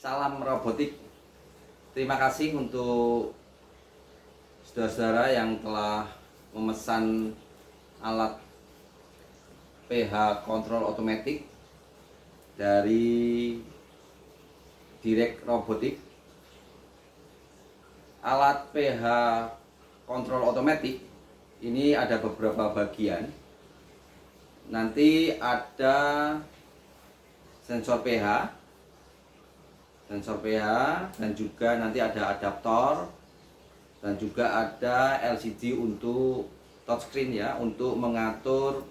Salam robotik. Terima kasih untuk saudara-saudara yang telah memesan alat pH kontrol otomatis dari Direct Robotik. Alat pH kontrol otomatis ini ada beberapa bagian. Nanti ada sensor pH, dan juga nanti ada adaptor, dan juga ada LCD untuk touchscreen ya, untuk mengatur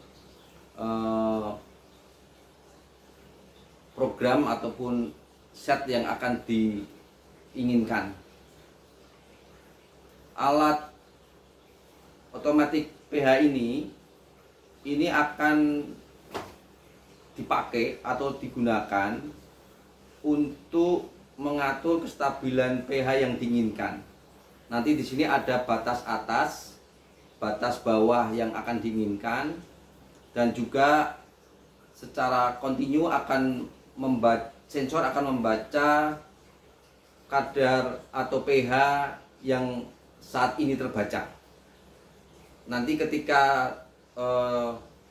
program ataupun set yang akan diinginkan. Alat otomatis pH ini akan dipakai atau digunakan untuk mengatur kestabilan pH yang diinginkan. Nanti di sini ada batas atas, batas bawah yang akan diinginkan, dan juga secara kontinu sensor akan membaca kadar atau pH yang saat ini terbaca. Nanti ketika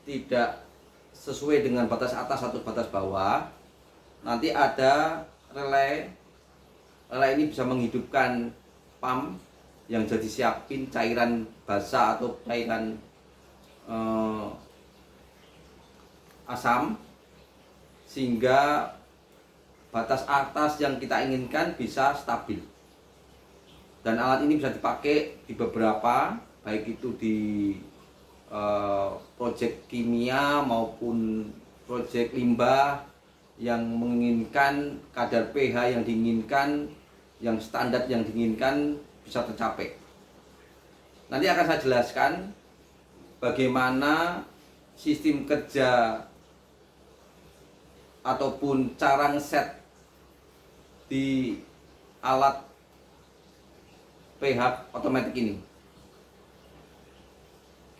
tidak sesuai dengan batas atas atau batas bawah, nanti ada relay ini bisa menghidupkan pump yang jadi siapin cairan basah atau cairan asam, sehingga batas atas yang kita inginkan bisa stabil. Dan alat ini bisa dipakai di beberapa, baik itu di proyek kimia maupun proyek limbah yang menginginkan kadar pH yang diinginkan, yang standar yang diinginkan bisa tercapai. Nanti akan saya jelaskan bagaimana sistem kerja ataupun cara ngeset di alat pH otomatis ini.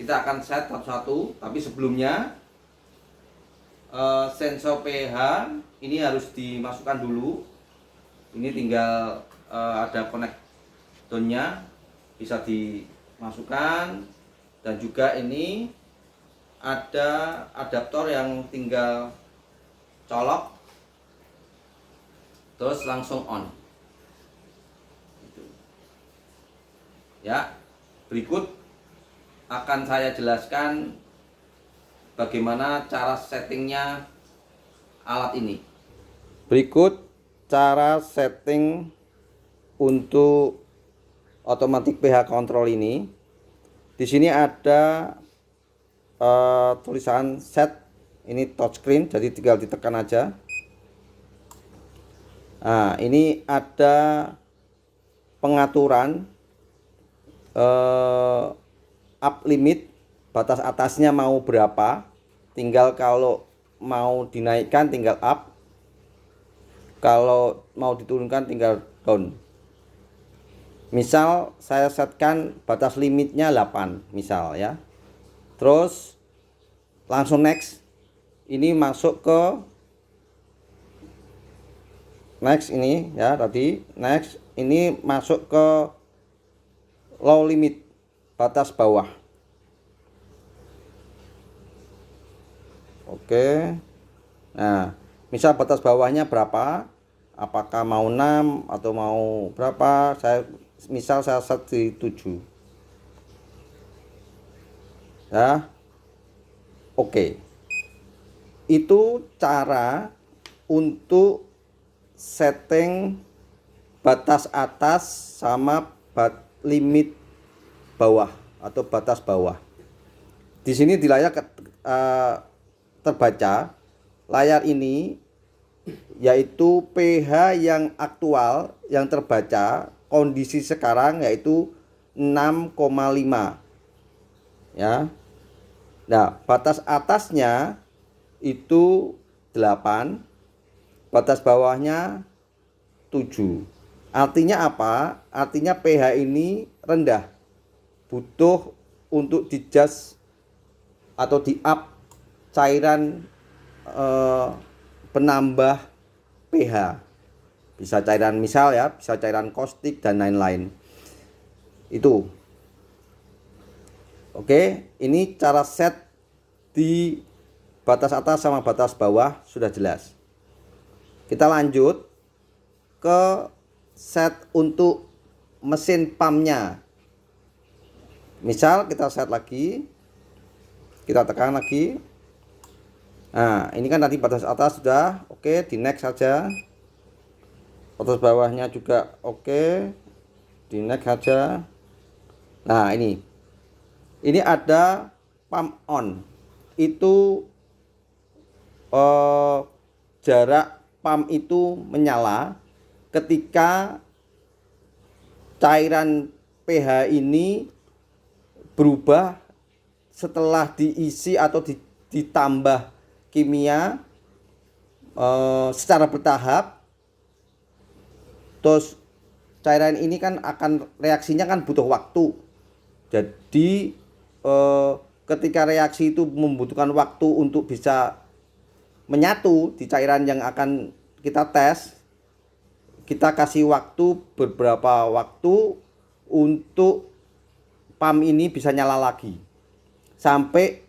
Kita akan set satu-satu, tapi sebelumnya sensor pH ini harus dimasukkan dulu. Ini tinggal ada konektornya, bisa dimasukkan, dan juga ini ada adaptor yang tinggal colok terus langsung on. Ya, berikut akan saya jelaskan bagaimana cara settingnya alat ini. Berikut cara setting untuk otomatis pH control ini. Di sini ada tulisan set, ini touchscreen, jadi tinggal ditekan aja. Nah, ini ada pengaturan up limit, batas atasnya mau berapa, tinggal kalau mau dinaikkan tinggal up, kalau mau diturunkan tinggal down. Misal saya setkan batas limitnya 8 misal ya, terus langsung next. Ini masuk ke next ini ya, tadi next ini masuk ke low limit, batas bawah. Oke. Nah, misal batas bawahnya berapa? Apakah mau 6 atau mau berapa? Misal saya set di 7. Ya. Oke. Itu cara untuk setting batas atas sama limit bawah atau batas bawah. Di sini di layar terbaca layar ini, yaitu pH yang aktual yang terbaca kondisi sekarang yaitu 6,5 ya. Nah, batas atasnya itu 8, batas bawahnya 7. Artinya apa? Artinya pH ini rendah, butuh untuk di-adjust atau di-up cairan penambah pH. Bisa cairan misal ya, bisa cairan kaustik dan lain-lain. Itu. Oke, ini cara set di batas atas sama batas bawah sudah jelas. Kita lanjut ke set untuk mesin pumpnya. Misal kita set lagi, kita tekan lagi. Nah, ini kan tadi batas atas sudah oke, di next saja. Batas bawahnya juga oke, di next saja. Nah, ini ada pump on. Itu jarak pump itu menyala ketika cairan pH ini berubah setelah diisi atau ditambah kimia secara bertahap. Terus cairan ini kan akan reaksinya kan butuh waktu. Jadi ketika reaksi itu membutuhkan waktu untuk bisa menyatu di cairan yang akan kita tes, kita kasih waktu beberapa waktu untuk pump ini bisa nyala lagi sampai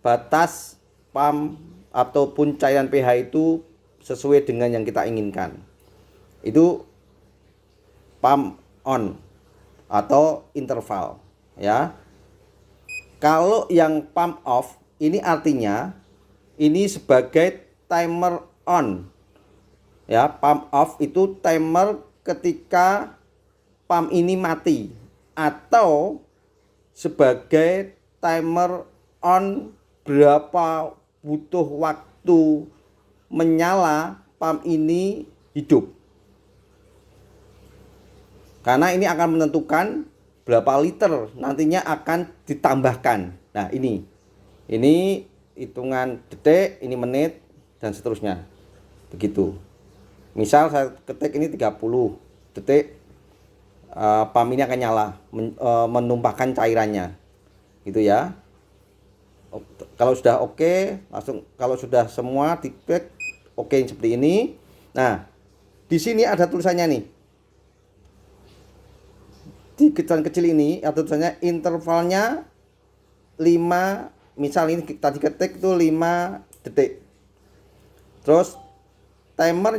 batas pump ataupun cairan pH itu sesuai dengan yang kita inginkan. Itu pump on atau interval ya. Kalau yang pump off ini artinya ini sebagai timer on ya. Pump off itu timer ketika pump ini mati, atau sebagai timer on berapa butuh waktu menyala pump ini hidup. Karena ini akan menentukan berapa liter nantinya akan ditambahkan. Nah, ini hitungan detik, ini menit, dan seterusnya. Begitu. Misal saya ketik ini 30 detik, pump ini akan nyala, menumpahkan cairannya. Gitu ya. Kalau sudah oke, langsung kalau sudah semua diklik oke seperti ini. Nah, di sini ada tulisannya nih. Di kecilan kecil ini ada tulisannya intervalnya 5, misal ini tadi ketik itu 5 detik. Terus timer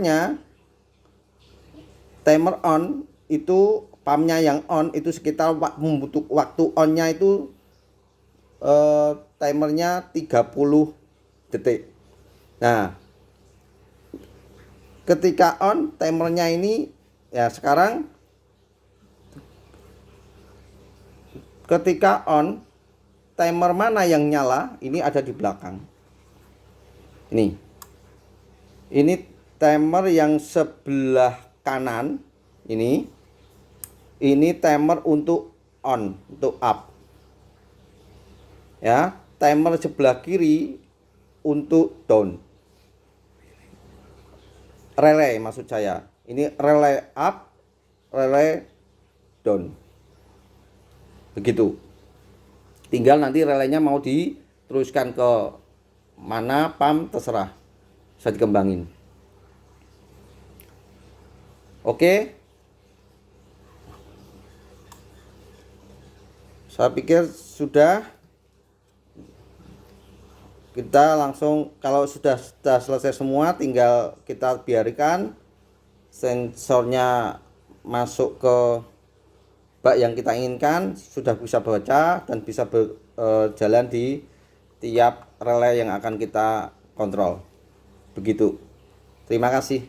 on itu pumpnya yang on itu sekitar membutuhkan waktu onnya itu timernya 30 detik. Nah, ketika on timernya ini ya, sekarang ketika on timer mana yang nyala, ini ada di belakang. Ini timer yang sebelah kanan ini timer untuk on, untuk up. Ya, timer sebelah kiri untuk down. Relay maksud saya. Ini relay up, relay down. Begitu. Tinggal nanti relaynya mau diteruskan ke mana pump terserah. Bisa dikembangin. Oke. Saya pikir sudah. Kita langsung, kalau sudah selesai semua, tinggal kita biarkan sensornya masuk ke bak yang kita inginkan, sudah bisa baca dan bisa berjalan di tiap relay yang akan kita kontrol. Begitu. Terima kasih.